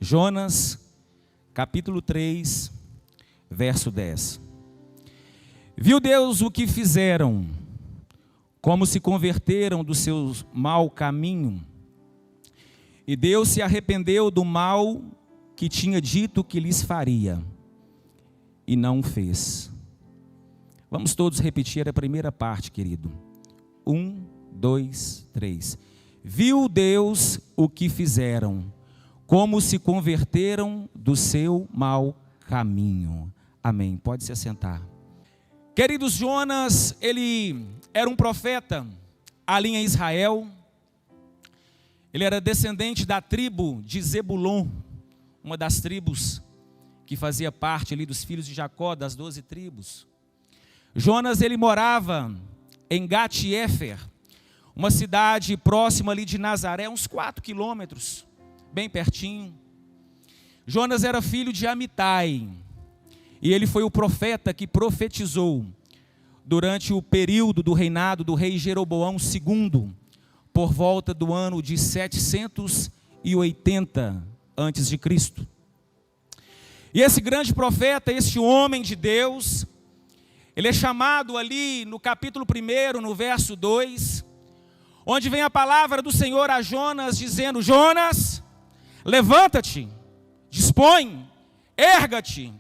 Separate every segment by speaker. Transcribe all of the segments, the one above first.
Speaker 1: Jonas, capítulo 3, verso 10. Viu Deus o que fizeram, como se converteram do seu mau caminho, e Deus se arrependeu do mal que tinha dito que lhes faria, e não o fez. Vamos todos repetir a primeira parte, querido. 1, 2, 3. Viu Deus o que fizeram, como se converteram do seu mau caminho. Amém. Pode se assentar. Queridos, Jonas, ele era um profeta ali em Israel. Ele era descendente da tribo de Zebulon, uma das tribos que fazia parte ali dos filhos de Jacó, das 12 tribos. Jonas, ele morava em Gat-Hefer, uma cidade próxima ali de Nazaré, uns 4 quilômetros, bem pertinho. Jonas era filho de Amitai, e ele foi o profeta que profetizou durante o período do reinado do rei Jeroboão II, por volta do ano de 780 a.C. E esse grande profeta, esse homem de Deus, ele é chamado ali no capítulo 1, no verso 2, onde vem a palavra do Senhor a Jonas, dizendo: Jonas, levanta-te, dispõe, erga-te,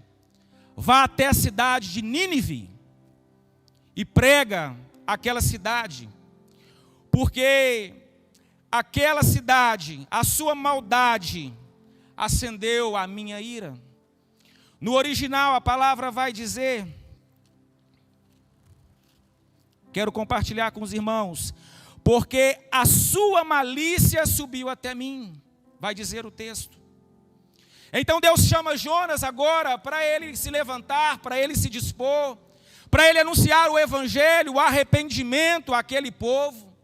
Speaker 1: vá até a cidade de Nínive e prega aquela cidade, porque aquela cidade, a sua maldade, acendeu a minha ira. No original a palavra vai dizer, quero compartilhar com os irmãos, porque a sua malícia subiu até mim, vai dizer o texto. Então Deus chama Jonas agora para ele se levantar, para ele se dispor, para ele anunciar o evangelho, o arrependimento àquele povo.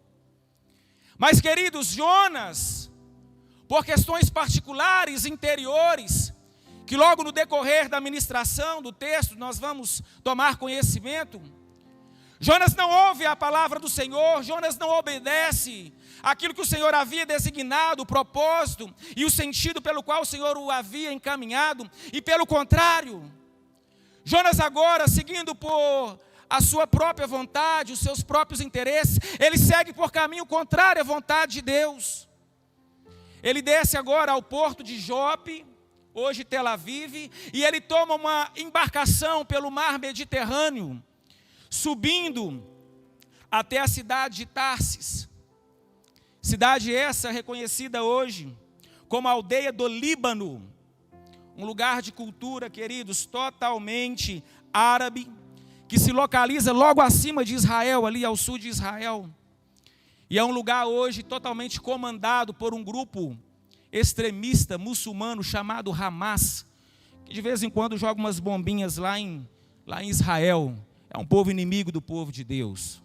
Speaker 1: Mas, queridos, Jonas, por questões particulares, interiores, que logo no decorrer da ministração do texto nós vamos tomar conhecimento, Jonas não ouve a palavra do Senhor, Jonas não obedece aquilo que o Senhor havia designado, o propósito e o sentido pelo qual o Senhor o havia encaminhado, e pelo contrário, Jonas agora, seguindo por a sua própria vontade, os seus próprios interesses, ele segue por caminho contrário à vontade de Deus. Ele desce agora ao porto de Jope, hoje Tel Aviv, e ele toma uma embarcação pelo mar Mediterrâneo, subindo até a cidade de Tarsis. Cidade essa reconhecida hoje como a aldeia do Líbano, um lugar de cultura, queridos, totalmente árabe, que se localiza logo acima de Israel, ali ao sul de Israel. E é um lugar hoje totalmente comandado por um grupo extremista muçulmano chamado Hamas, que de vez em quando joga umas bombinhas lá em Israel. É um povo inimigo do povo de Deus.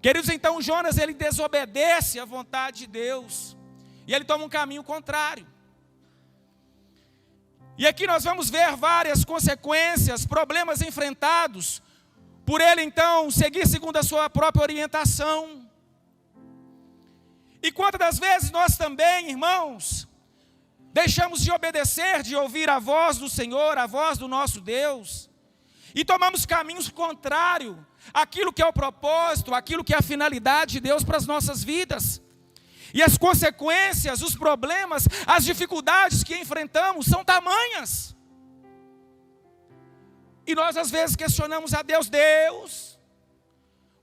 Speaker 1: Queridos, então Jonas, ele desobedece à vontade de Deus, e ele toma um caminho contrário. E aqui nós vamos ver várias consequências, problemas enfrentados, por ele então seguir segundo a sua própria orientação. E quantas das vezes nós também, irmãos, deixamos de obedecer, de ouvir a voz do Senhor, a voz do nosso Deus, e tomamos caminhos contrários àquilo que é o propósito, àquilo que é a finalidade de Deus para as nossas vidas. E as consequências, os problemas, as dificuldades que enfrentamos são tamanhas. E nós às vezes questionamos a Deus: Deus,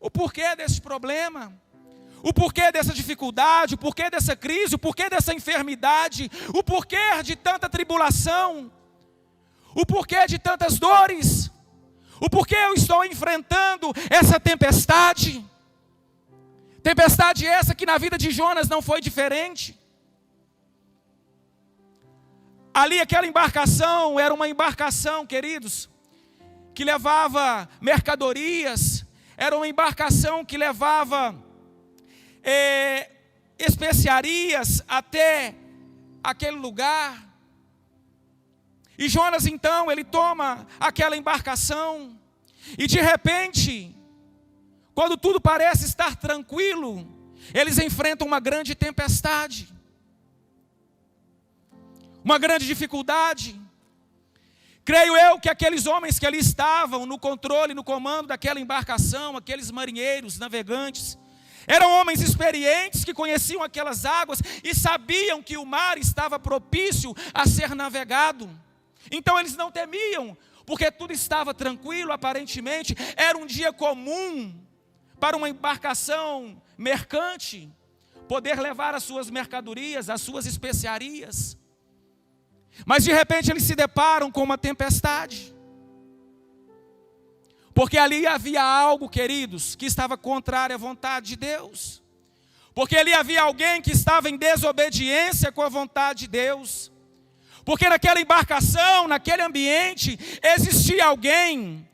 Speaker 1: o porquê desse problema, o porquê dessa dificuldade, o porquê dessa crise, o porquê dessa enfermidade, o porquê de tanta tribulação, o porquê de tantas dores, o porquê eu estou enfrentando essa tempestade. Tempestade essa que na vida de Jonas não foi diferente. Ali aquela embarcação era uma embarcação, queridos, que levava mercadorias, era uma embarcação que levava especiarias até aquele lugar. E Jonas então, ele toma aquela embarcação, e de repente, quando tudo parece estar tranquilo, eles enfrentam uma grande tempestade. uma grande dificuldade. Creio eu que aqueles homens que ali estavam no controle, no comando daquela embarcação, aqueles marinheiros, navegantes, eram homens experientes que conheciam aquelas águas e sabiam que o mar estava propício a ser navegado. Então eles não temiam, porque tudo estava tranquilo, aparentemente. Era um dia comum para uma embarcação mercante poder levar as suas mercadorias, as suas especiarias. Mas de repente eles se deparam com uma tempestade. Porque ali havia algo, queridos, que estava contrário à vontade de Deus. Porque ali havia alguém que estava em desobediência com a vontade de Deus. Porque naquela embarcação, naquele ambiente, existia alguém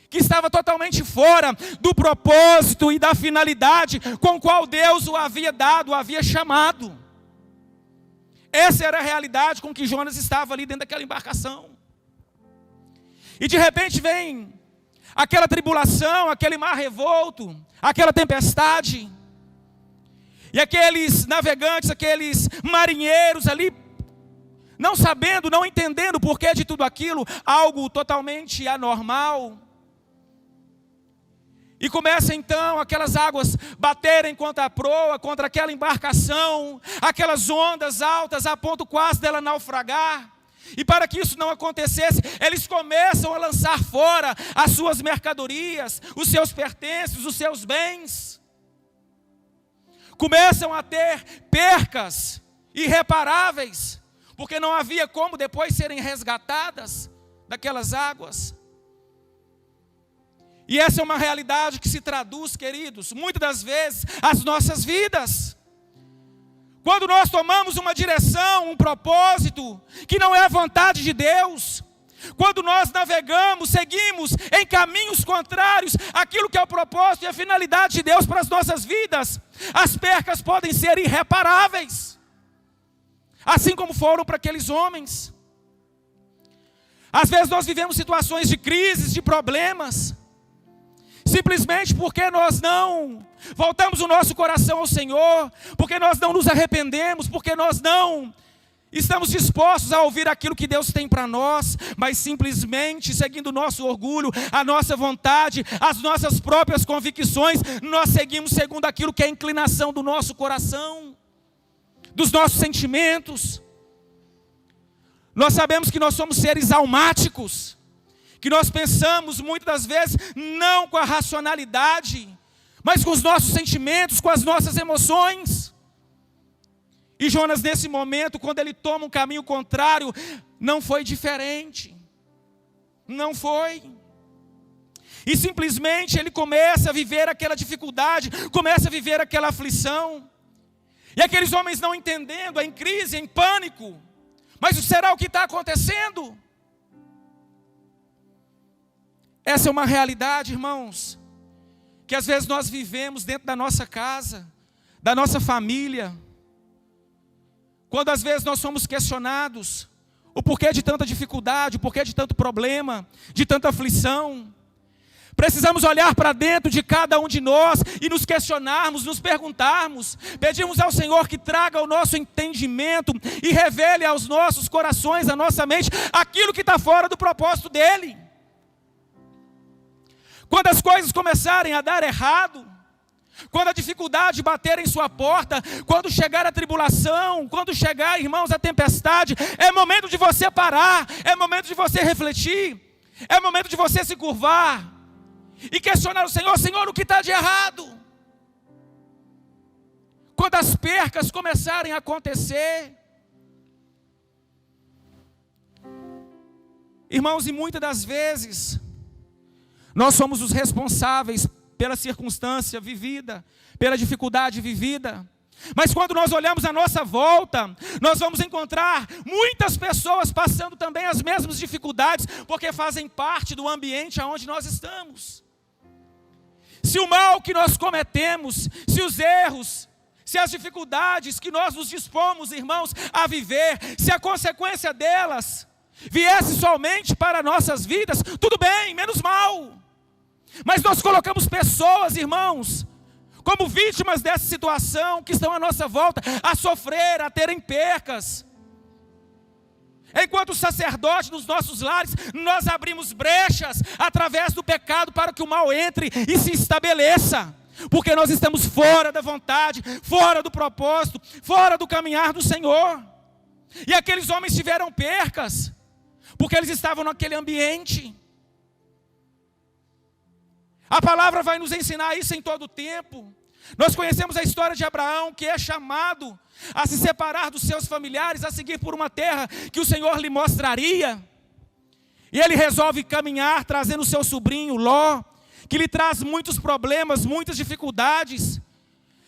Speaker 1: que estava totalmente fora do propósito e da finalidade com o qual Deus o havia dado, o havia chamado. Essa era a realidade com que Jonas estava ali dentro daquela embarcação. E de repente vem aquela tribulação, aquele mar revolto, aquela tempestade. E aqueles navegantes, aqueles marinheiros ali, não sabendo, não entendendo o porquê de tudo aquilo, algo totalmente anormal. E começa então aquelas águas baterem contra a proa, contra aquela embarcação, aquelas ondas altas a ponto quase dela naufragar. E para que isso não acontecesse, eles começam a lançar fora as suas mercadorias, os seus pertences, os seus bens. Começam a ter percas irreparáveis, porque não havia como depois serem resgatadas daquelas águas. E essa é uma realidade que se traduz, queridos, muitas das vezes, às nossas vidas. Quando nós tomamos uma direção, um propósito, que não é a vontade de Deus, quando nós navegamos, seguimos em caminhos contrários àquilo que é o propósito e a finalidade de Deus para as nossas vidas, as percas podem ser irreparáveis, assim como foram para aqueles homens. Às vezes nós vivemos situações de crises, de problemas, simplesmente porque nós não voltamos o nosso coração ao Senhor, porque nós não nos arrependemos, porque nós não estamos dispostos a ouvir aquilo que Deus tem para nós, mas simplesmente seguindo o nosso orgulho, a nossa vontade, as nossas próprias convicções, nós seguimos segundo aquilo que é a inclinação do nosso coração, dos nossos sentimentos. Nós sabemos que nós somos seres almáticos, que nós pensamos muitas das vezes não com a racionalidade, mas com os nossos sentimentos, com as nossas emoções. E Jonas, nesse momento, quando ele toma um caminho contrário, não foi diferente. Não foi. E simplesmente ele começa a viver aquela dificuldade, começa a viver aquela aflição. E aqueles homens não entendendo, em crise, em pânico. Mas será o que está acontecendo? Essa é uma realidade, irmãos, que às vezes nós vivemos dentro da nossa casa, da nossa família. Quando às vezes nós somos questionados o porquê de tanta dificuldade, o porquê de tanto problema, de tanta aflição. Precisamos olhar para dentro de cada um de nós e nos questionarmos, nos perguntarmos. Pedimos ao Senhor que traga o nosso entendimento e revele aos nossos corações, à nossa mente, aquilo que está fora do propósito dEle. Quando as coisas começarem a dar errado, quando a dificuldade bater em sua porta, quando chegar a tribulação, quando chegar, irmãos, a tempestade, é momento de você parar, é momento de você refletir, é momento de você se curvar e questionar o Senhor: Senhor, o que está de errado? Quando as percas começarem a acontecer, irmãos, e muitas das vezes nós somos os responsáveis pela circunstância vivida, pela dificuldade vivida. Mas quando nós olhamos à nossa volta, nós vamos encontrar muitas pessoas passando também as mesmas dificuldades, porque fazem parte do ambiente aonde nós estamos. Se o mal que nós cometemos, se os erros, se as dificuldades que nós nos dispomos, irmãos, a viver, se a consequência delas viesse somente para nossas vidas, tudo bem, menos mal. Mas nós colocamos pessoas, irmãos, como vítimas dessa situação, que estão à nossa volta, a sofrer, a terem percas. Enquanto sacerdote nos nossos lares, nós abrimos brechas através do pecado para que o mal entre e se estabeleça. Porque nós estamos fora da vontade, fora do propósito, fora do caminhar do Senhor. E aqueles homens tiveram percas, porque eles estavam naquele ambiente. A palavra vai nos ensinar isso em todo o tempo. Nós conhecemos a história de Abraão, que é chamado a se separar dos seus familiares, a seguir por uma terra que o Senhor lhe mostraria. E ele resolve caminhar, trazendo seu sobrinho Ló, que lhe traz muitos problemas, muitas dificuldades.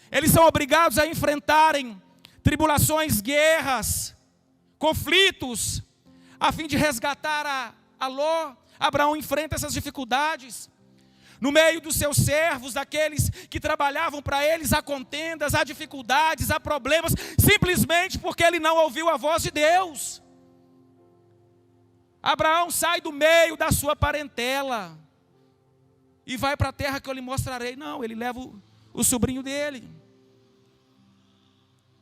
Speaker 1: Eles são obrigados a enfrentarem tribulações, guerras, conflitos, a fim de resgatar a Ló. Abraão enfrenta essas dificuldades. No meio dos seus servos, daqueles que trabalhavam para eles, há contendas, há dificuldades, há problemas, simplesmente porque ele não ouviu a voz de Deus. Abraão sai do meio da sua parentela e vai para a terra que eu lhe mostrarei. Não, ele leva o sobrinho dele.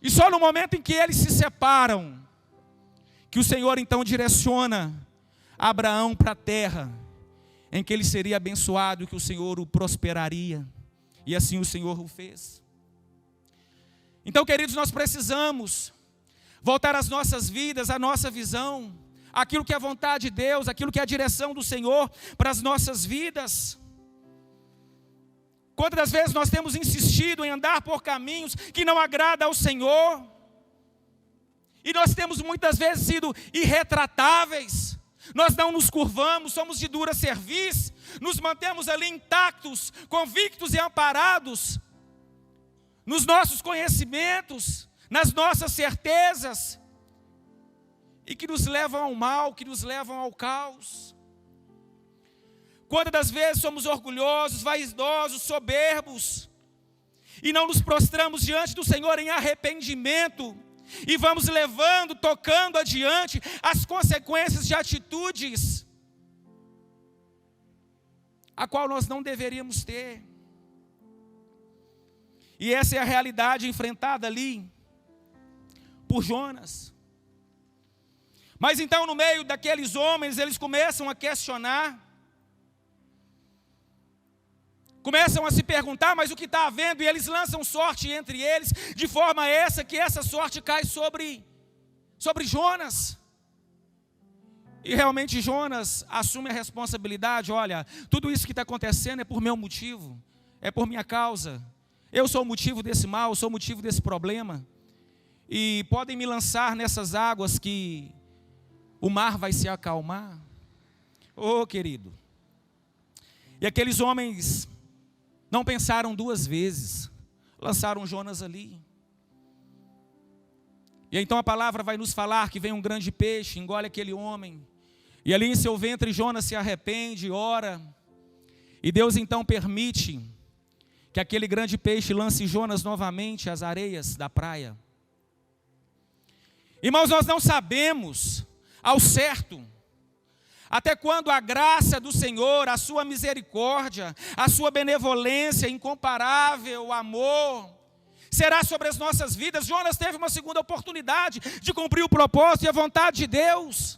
Speaker 1: E só no momento em que eles se separam, que o Senhor então direciona Abraão para a terra em que ele seria abençoado e que o Senhor o prosperaria. E assim o Senhor o fez. Então, queridos, nós precisamos voltar às nossas vidas, à nossa visão, aquilo que é a vontade de Deus, aquilo que é a direção do Senhor para as nossas vidas. Quantas vezes nós temos insistido em andar por caminhos que não agradam ao Senhor, e nós temos muitas vezes sido irretratáveis. Nós não nos curvamos, somos de dura cerviz, nos mantemos ali intactos, convictos e amparados nos nossos conhecimentos, nas nossas certezas, e que nos levam ao mal, que nos levam ao caos. Quantas das vezes somos orgulhosos, vaidosos, soberbos, e não nos prostramos diante do Senhor em arrependimento, e vamos levando, tocando adiante as consequências de atitudes a qual nós não deveríamos ter. E essa é a realidade enfrentada ali por Jonas. Mas então, no meio daqueles homens, eles começam a questionar, começam a se perguntar, mas o que está havendo? E eles lançam sorte entre eles, de forma essa que essa sorte cai sobre Jonas. E realmente Jonas assume a responsabilidade. Olha, tudo isso que está acontecendo é por meu motivo, é por minha causa. Eu sou o motivo desse mal, eu sou o motivo desse problema. E podem me lançar nessas águas que o mar vai se acalmar. Oh, querido. E aqueles homens não pensaram duas vezes, lançaram Jonas ali. E então a palavra vai nos falar que vem um grande peixe, engole aquele homem. E ali em seu ventre Jonas se arrepende, ora. E Deus então permite que aquele grande peixe lance Jonas novamente às areias da praia. Irmãos, nós não sabemos ao certo até quando a graça do Senhor, a sua misericórdia, a sua benevolência, incomparável amor, será sobre as nossas vidas. Jonas teve uma segunda oportunidade de cumprir o propósito e a vontade de Deus.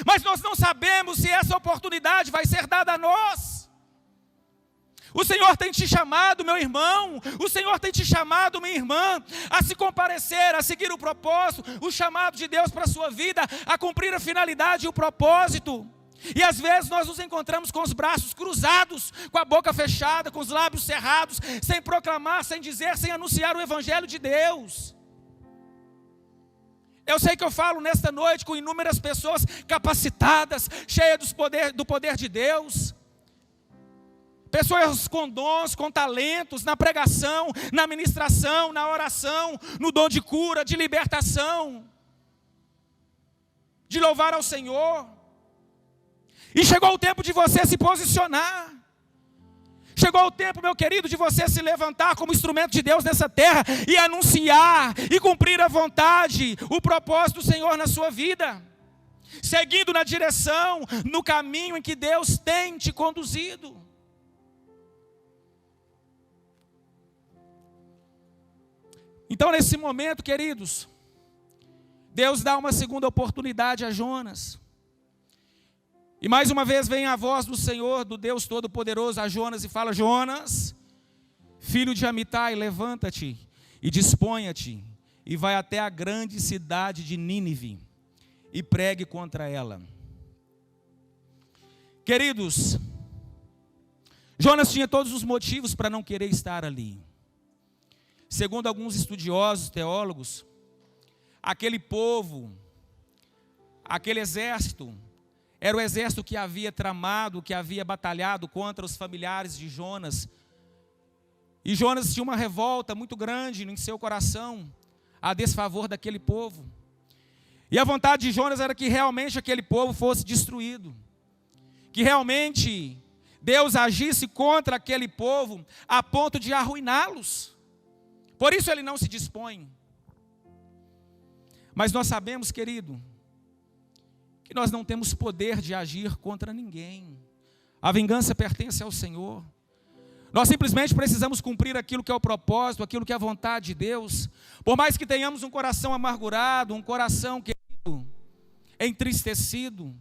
Speaker 1: Mas nós não sabemos se essa oportunidade vai ser dada a nós. O Senhor tem te chamado, meu irmão, o Senhor tem te chamado, minha irmã, a se comparecer, a seguir o propósito, o chamado de Deus para a sua vida, a cumprir a finalidade e o propósito. E às vezes nós nos encontramos com os braços cruzados, com a boca fechada, com os lábios cerrados, sem proclamar, sem dizer, sem anunciar o Evangelho de Deus. Eu sei que eu falo nesta noite com inúmeras pessoas capacitadas, cheias do poder de Deus. Pessoas com dons, com talentos, na pregação, na ministração, na oração, no dom de cura, de libertação, de louvar ao Senhor. E chegou o tempo de você se posicionar. Chegou o tempo, meu querido, de você se levantar como instrumento de Deus nessa terra e anunciar e cumprir a vontade, o propósito do Senhor na sua vida, seguindo na direção, no caminho em que Deus tem te conduzido. Então, nesse momento, queridos, Deus dá uma segunda oportunidade a Jonas. E mais uma vez vem a voz do Senhor, do Deus Todo-Poderoso, a Jonas e fala: Jonas, filho de Amitai, levanta-te e disponha-te e vai até a grande cidade de Nínive e pregue contra ela. Queridos, Jonas tinha todos os motivos para não querer estar ali. Segundo alguns estudiosos, teólogos, aquele povo, aquele exército, era o exército que havia tramado, que havia batalhado contra os familiares de Jonas. E Jonas tinha uma revolta muito grande em seu coração, a desfavor daquele povo. E a vontade de Jonas era que realmente aquele povo fosse destruído. Que realmente Deus agisse contra aquele povo a ponto de arruiná-los. Por isso ele não se dispõe. Mas nós sabemos, querido, que nós não temos poder de agir contra ninguém. A vingança pertence ao Senhor. Nós simplesmente precisamos cumprir aquilo que é o propósito, aquilo que é a vontade de Deus. Por mais que tenhamos um coração amargurado, um coração, querido, entristecido,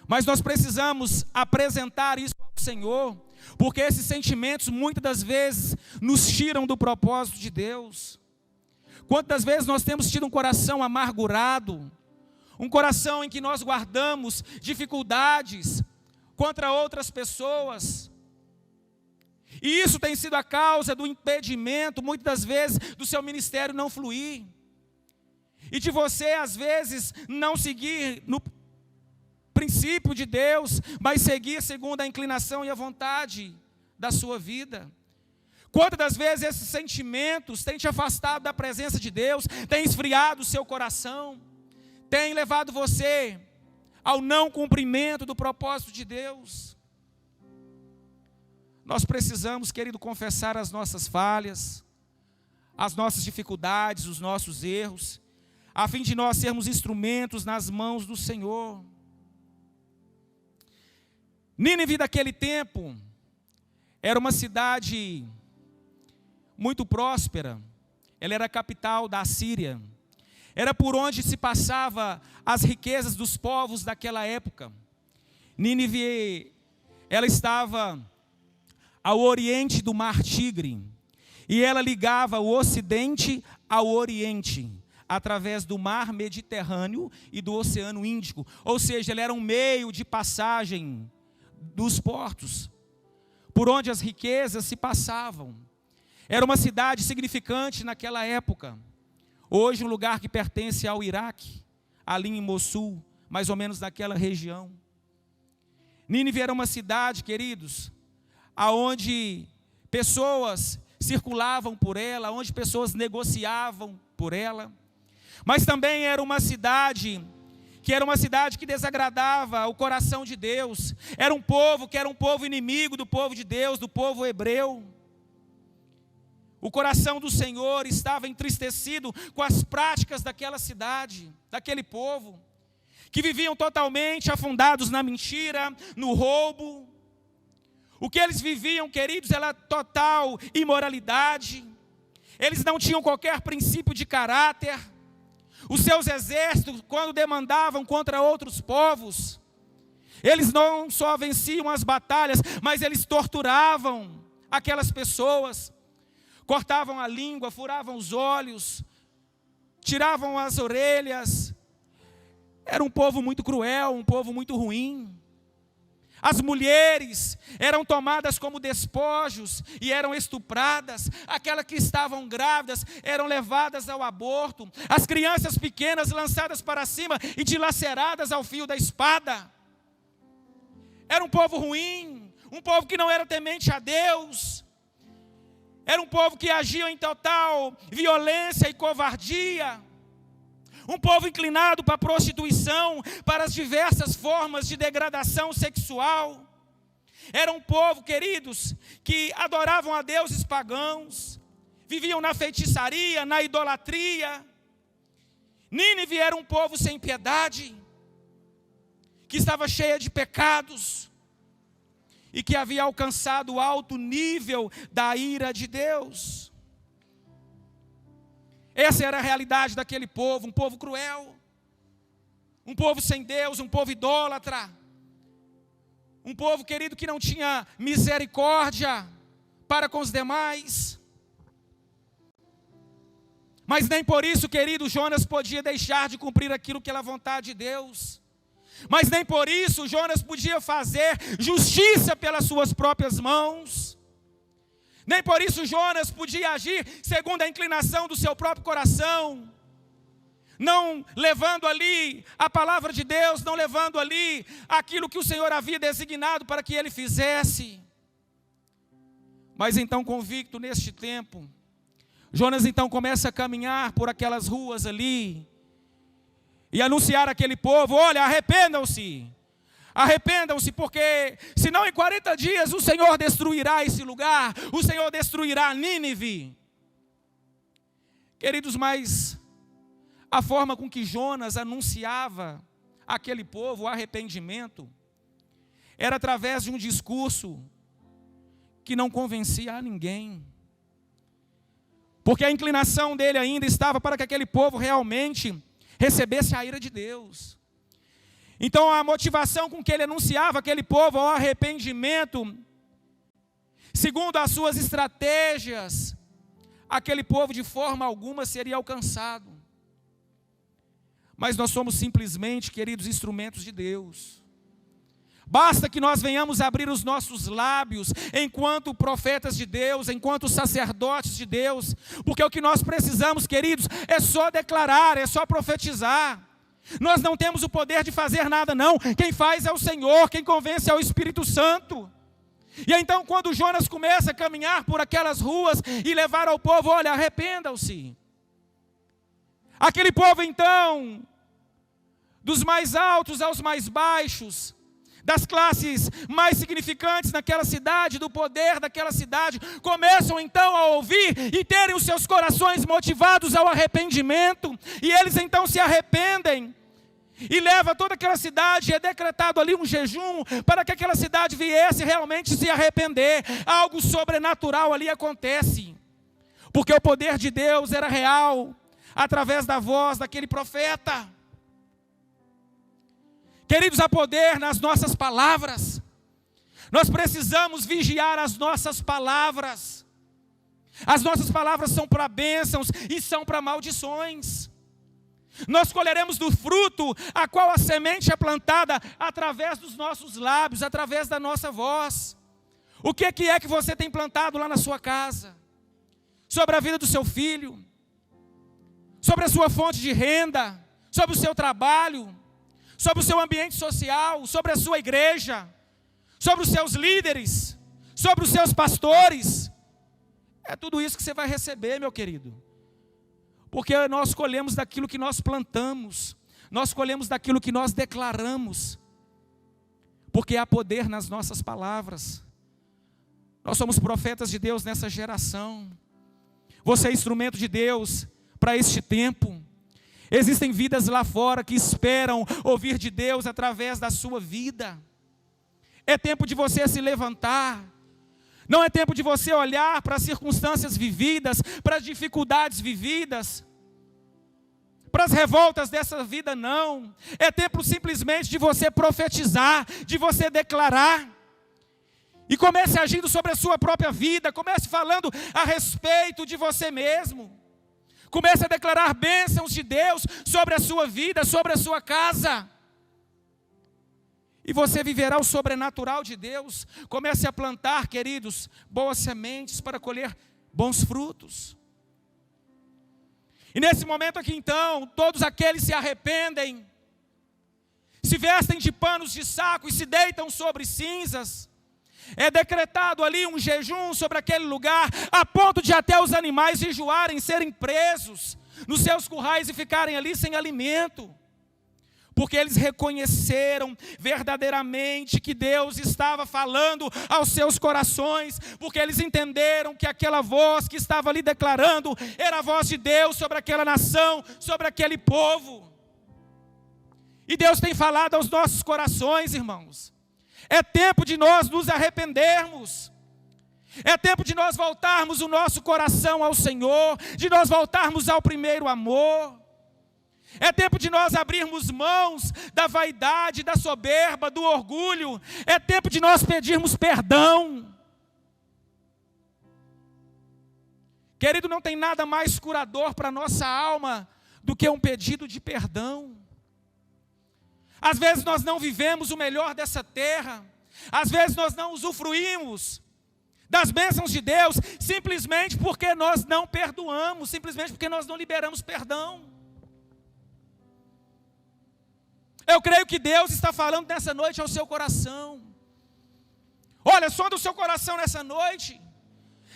Speaker 1: mas nós precisamos apresentar isso ao Senhor, porque esses sentimentos muitas das vezes nos tiram do propósito de Deus. Quantas vezes nós temos tido um coração amargurado, um coração em que nós guardamos dificuldades contra outras pessoas, e isso tem sido a causa do impedimento, muitas das vezes, do seu ministério não fluir, e de você às vezes não seguir no princípio de Deus, mas seguir segundo a inclinação e a vontade da sua vida. Quantas das vezes esses sentimentos têm te afastado da presença de Deus, têm esfriado o seu coração, têm levado você ao não cumprimento do propósito de Deus? Nós precisamos, querido, confessar as nossas falhas, as nossas dificuldades, os nossos erros, a fim de nós sermos instrumentos nas mãos do Senhor. Nínive daquele tempo era uma cidade muito próspera. Ela era a capital da Assíria. Era por onde se passava as riquezas dos povos daquela época. Nínive, ela estava ao oriente do Mar Tigre, e ela ligava o ocidente ao oriente, através do Mar Mediterrâneo e do Oceano Índico. Ou seja, ela era um meio de passagem dos portos, por onde as riquezas se passavam. Era uma cidade significante naquela época. Hoje um lugar que pertence ao Iraque, ali em Mossul, mais ou menos naquela região. Nínive era uma cidade, queridos, aonde pessoas circulavam por ela, onde pessoas negociavam por ela. Mas também era uma cidade que desagradava o coração de Deus. Era um povo que era um povo inimigo do povo de Deus, do povo hebreu. O coração do Senhor estava entristecido com as práticas daquela cidade, daquele povo, que viviam totalmente afundados na mentira, no roubo. O que eles viviam, queridos, era total imoralidade. Eles não tinham qualquer princípio de caráter. Os seus exércitos, quando demandavam contra outros povos, eles não só venciam as batalhas, mas eles torturavam aquelas pessoas, cortavam a língua, furavam os olhos, tiravam as orelhas. Era um povo muito cruel, um povo muito ruim. As mulheres eram tomadas como despojos e eram estupradas. Aquelas que estavam grávidas eram levadas ao aborto. As crianças pequenas lançadas para cima e dilaceradas ao fio da espada. Era um povo ruim, um povo que não era temente a Deus. Era um povo que agia em total violência e covardia. Um povo inclinado para a prostituição, para as diversas formas de degradação sexual. Era um povo, queridos, que adoravam a deuses pagãos, viviam na feitiçaria, na idolatria. Nínive era um povo sem piedade, que estava cheia de pecados, e que havia alcançado o alto nível da ira de Deus. Essa era a realidade daquele povo, um povo cruel, um povo sem Deus, um povo idólatra, um povo, querido, que não tinha misericórdia para com os demais. Mas nem por isso, querido, Jonas podia deixar de cumprir aquilo que era a vontade de Deus. Mas nem por isso Jonas podia fazer justiça pelas suas próprias mãos. Nem por isso Jonas podia agir segundo a inclinação do seu próprio coração, não levando ali a palavra de Deus, não levando ali aquilo que o Senhor havia designado para que ele fizesse. Mas então, convicto neste tempo, Jonas então começa a caminhar por aquelas ruas ali e anunciar àquele povo: olha, arrependam-se, porque senão em 40 dias o Senhor destruirá esse lugar, o Senhor destruirá Nínive. Queridos, mas a forma com que Jonas anunciava àquele povo o arrependimento era através de um discurso que não convencia a ninguém. Porque a inclinação dele ainda estava para que aquele povo realmente recebesse a ira de Deus. Então a motivação com que ele anunciava aquele povo ao arrependimento, segundo as suas estratégias, aquele povo de forma alguma seria alcançado. Mas nós somos simplesmente, queridos, instrumentos de Deus. Basta que nós venhamos abrir os nossos lábios enquanto profetas de Deus, enquanto sacerdotes de Deus, porque o que nós precisamos, queridos, é só declarar, é só profetizar. Nós não temos o poder de fazer nada, não. Quem faz é o Senhor, quem convence é o Espírito Santo. E então, quando Jonas começa a caminhar por aquelas ruas e levar ao povo: olha, arrependam-se. Aquele povo então, dos mais altos aos mais baixos, das classes mais significantes naquela cidade, do poder daquela cidade, começam então a ouvir e terem os seus corações motivados ao arrependimento, e eles então se arrependem, e leva toda aquela cidade, é decretado ali um jejum, para que aquela cidade viesse realmente se arrepender. Algo sobrenatural ali acontece, porque o poder de Deus era real, através da voz daquele profeta. Queridos, há poder nas nossas palavras. Nós precisamos vigiar as nossas palavras. As nossas palavras são para bênçãos e são para maldições. Nós colheremos do fruto a qual a semente é plantada através dos nossos lábios, através da nossa voz. O que é que você tem plantado lá na sua casa? Sobre a vida do seu filho? Sobre a sua fonte de renda? Sobre o seu trabalho? Sobre o seu ambiente social, sobre a sua igreja, sobre os seus líderes, sobre os seus pastores? É tudo isso que você vai receber, meu querido. Porque nós colhemos daquilo que nós plantamos, nós colhemos daquilo que nós declaramos. Porque há poder nas nossas palavras. Nós somos profetas de Deus nessa geração. Você é instrumento de Deus para este tempo. Existem vidas lá fora que esperam ouvir de Deus através da sua vida. É tempo de você se levantar. Não é tempo de você olhar para as circunstâncias vividas, para as dificuldades vividas, para as revoltas dessa vida, não. É tempo simplesmente de você profetizar, de você declarar. E comece agindo sobre a sua própria vida, comece falando a respeito de você mesmo. Comece a declarar bênçãos de Deus sobre a sua vida, sobre a sua casa. E você viverá o sobrenatural de Deus. Comece a plantar, queridos, boas sementes para colher bons frutos. E nesse momento aqui então, todos aqueles se arrependem, se vestem de panos de saco e se deitam sobre cinzas. É decretado ali um jejum sobre aquele lugar, a ponto de até os animais jejuarem, serem presos nos seus currais e ficarem ali sem alimento. Porque eles reconheceram verdadeiramente que Deus estava falando aos seus corações, porque eles entenderam que aquela voz que estava ali declarando era a voz de Deus sobre aquela nação, sobre aquele povo. E Deus tem falado aos nossos corações, irmãos. É tempo de nós nos arrependermos. É tempo de nós voltarmos o nosso coração ao Senhor, de nós voltarmos ao primeiro amor. É tempo de nós abrirmos mãos da vaidade, da soberba, do orgulho. É tempo de nós pedirmos perdão. Querido, não tem nada mais curador para a nossa alma do que um pedido de perdão. Às vezes nós não vivemos o melhor dessa terra. Às vezes nós não usufruímos das bênçãos de Deus, simplesmente porque nós não perdoamos, simplesmente porque nós não liberamos perdão. Eu creio que Deus está falando nessa noite ao seu coração. Olha, sonda o seu coração nessa noite.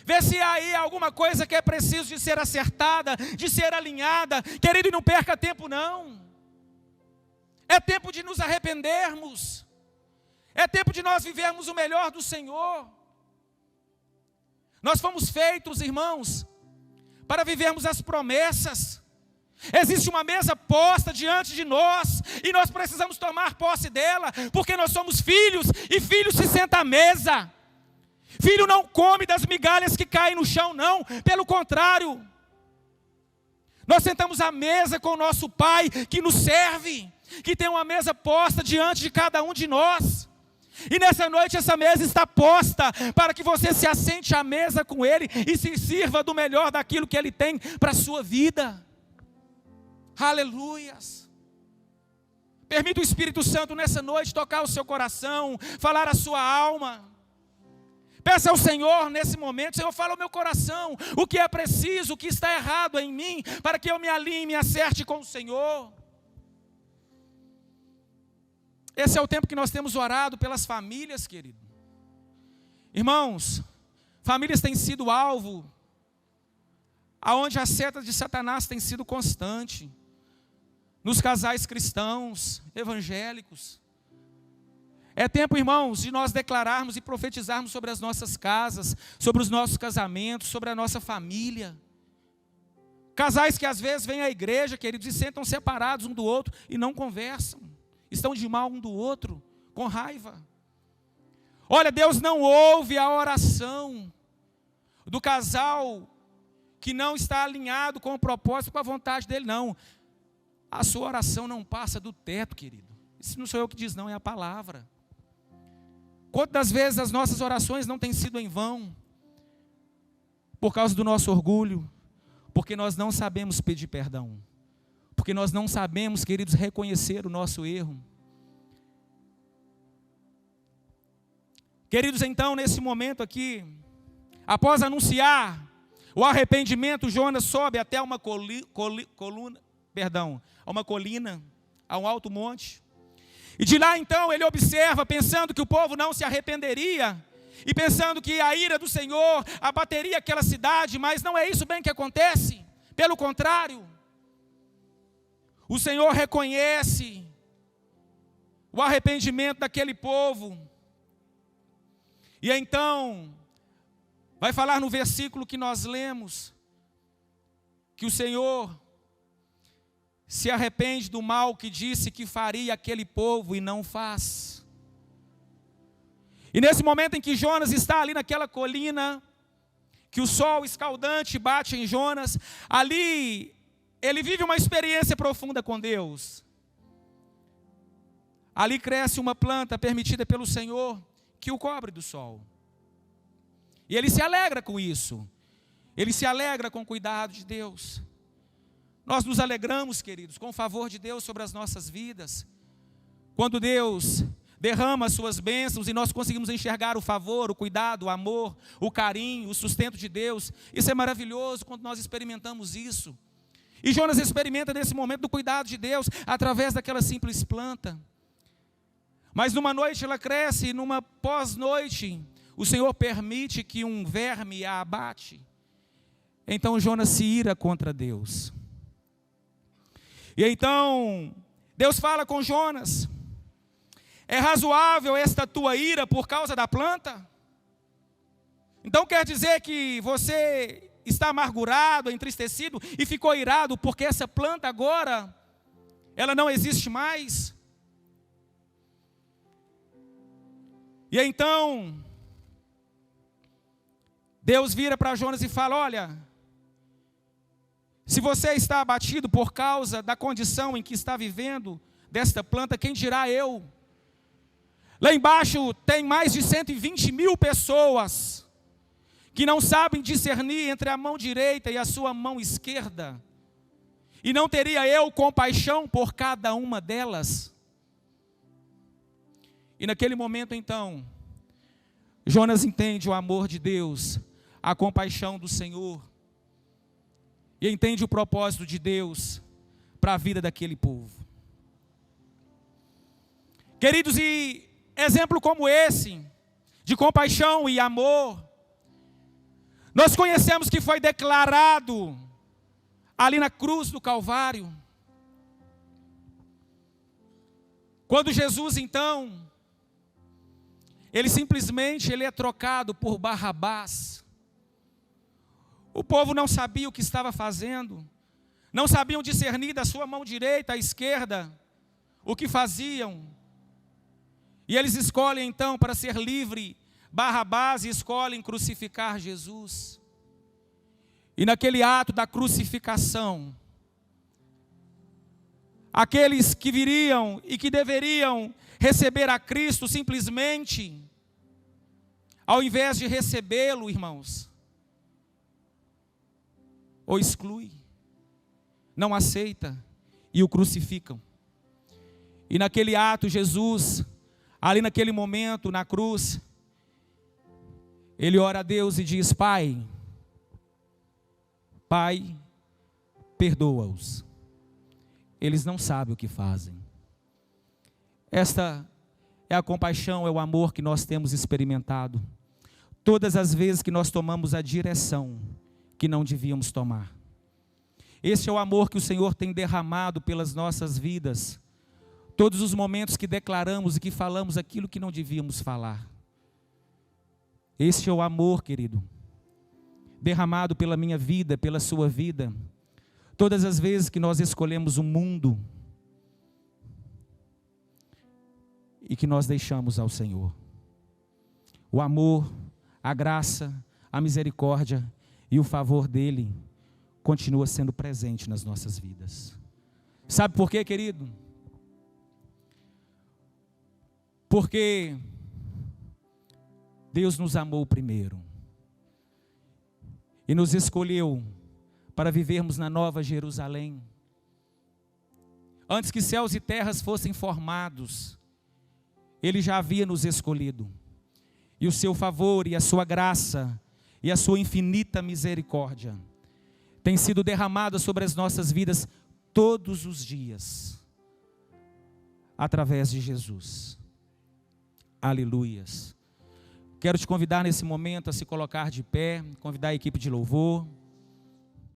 Speaker 1: Vê se há aí alguma coisa que é preciso de ser acertada, de ser alinhada. Querido, e não perca tempo não. É tempo de nos arrependermos. É tempo de nós vivermos o melhor do Senhor. Nós fomos feitos, irmãos, para vivermos as promessas. Existe uma mesa posta diante de nós, e nós precisamos tomar posse dela, porque nós somos filhos, e filho se senta à mesa. Filho não come das migalhas que caem no chão, não, pelo contrário. Nós sentamos à mesa com o nosso Pai, que nos serve, que tem uma mesa posta diante de cada um de nós. E nessa noite essa mesa está posta para que você se assente à mesa com Ele e se sirva do melhor daquilo que Ele tem para a sua vida. Aleluias. Permita o Espírito Santo nessa noite tocar o seu coração, falar a sua alma. Peça ao Senhor nesse momento: Senhor, fala ao meu coração o que é preciso, o que está errado em mim, para que eu me alinhe e me acerte com o Senhor. Esse é o tempo que nós temos orado pelas famílias, querido. Irmãos, famílias têm sido alvo, aonde a seta de Satanás tem sido constante. Nos casais cristãos, evangélicos. É tempo, irmãos, de nós declararmos e profetizarmos sobre as nossas casas, sobre os nossos casamentos, sobre a nossa família. Casais que às vezes vêm à igreja, queridos, e sentam separados um do outro e não conversam. Estão de mal um do outro, com raiva. Olha, Deus não ouve a oração do casal que não está alinhado com o propósito, com a vontade dele, não. A sua oração não passa do teto, querido. Isso não sou eu que diz, não, é a palavra. Quantas vezes as nossas orações não têm sido em vão? Por causa do nosso orgulho, porque nós não sabemos pedir perdão. Porque nós não sabemos, queridos, reconhecer o nosso erro. Queridos, então, nesse momento aqui, após anunciar o arrependimento, Jonas sobe até uma colina, a um alto monte. E de lá então ele observa, pensando que o povo não se arrependeria, e pensando que a ira do Senhor abateria aquela cidade, mas não é isso bem que acontece. Pelo contrário, o Senhor reconhece o arrependimento daquele povo. E então, vai falar no versículo que nós lemos, que o Senhor se arrepende do mal que disse que faria aquele povo e não faz. E nesse momento em que Jonas está ali naquela colina, que o sol escaldante bate em Jonas, ali ele vive uma experiência profunda com Deus. Ali cresce uma planta permitida pelo Senhor, que o cobre do sol. E ele se alegra com isso. Ele se alegra com o cuidado de Deus. Nós nos alegramos, queridos, com o favor de Deus sobre as nossas vidas. Quando Deus derrama as suas bênçãos e nós conseguimos enxergar o favor, o cuidado, o amor, o carinho, o sustento de Deus. Isso é maravilhoso quando nós experimentamos isso. E Jonas experimenta nesse momento do cuidado de Deus através daquela simples planta. Mas numa noite ela cresce, e numa pós-noite o Senhor permite que um verme a abate. Então Jonas se ira contra Deus. E então Deus fala com Jonas: é razoável esta tua ira por causa da planta? Então quer dizer que você está amargurado, entristecido e ficou irado porque essa planta agora, ela não existe mais? E então, Deus vira para Jonas e fala: olha, se você está abatido por causa da condição em que está vivendo desta planta, quem dirá eu? Lá embaixo tem mais de 120.000 pessoas que não sabem discernir entre a mão direita e a sua mão esquerda. E não teria eu compaixão por cada uma delas? E naquele momento então, Jonas entende o amor de Deus, a compaixão do Senhor, e entende o propósito de Deus para a vida daquele povo. Queridos, e exemplo como esse, de compaixão e amor, nós conhecemos que foi declarado ali na cruz do Calvário. Quando Jesus então, ele é trocado por Barrabás. O povo não sabia o que estava fazendo, não sabiam discernir da sua mão direita à esquerda o que faziam. E eles escolhem então, para ser livre, Barrabás, e escolhem crucificar Jesus. E naquele ato da crucificação, aqueles que viriam e que deveriam receber a Cristo, simplesmente, ao invés de recebê-lo, irmãos, o exclui, não aceita e o crucificam. E naquele ato, Jesus, ali naquele momento, na cruz, ele ora a Deus e diz: Pai, perdoa-os, eles não sabem o que fazem. Esta é a compaixão, é o amor que nós temos experimentado todas as vezes que nós tomamos a direção que não devíamos tomar. Esse é o amor que o Senhor tem derramado pelas nossas vidas, todos os momentos que declaramos e que falamos aquilo que não devíamos falar. Esse é o amor, querido, derramado pela minha vida, pela sua vida, todas as vezes que nós escolhemos o mundo e que nós deixamos ao Senhor. O amor, a graça, a misericórdia e o favor dele continua sendo presente nas nossas vidas. Sabe por quê, querido? Porque Deus nos amou primeiro e nos escolheu para vivermos na Nova Jerusalém. Antes que céus e terras fossem formados, Ele já havia nos escolhido. E o seu favor e a sua graça e a sua infinita misericórdia tem sido derramada sobre as nossas vidas todos os dias, através de Jesus. Aleluias. Quero te convidar nesse momento a se colocar de pé, convidar a equipe de louvor.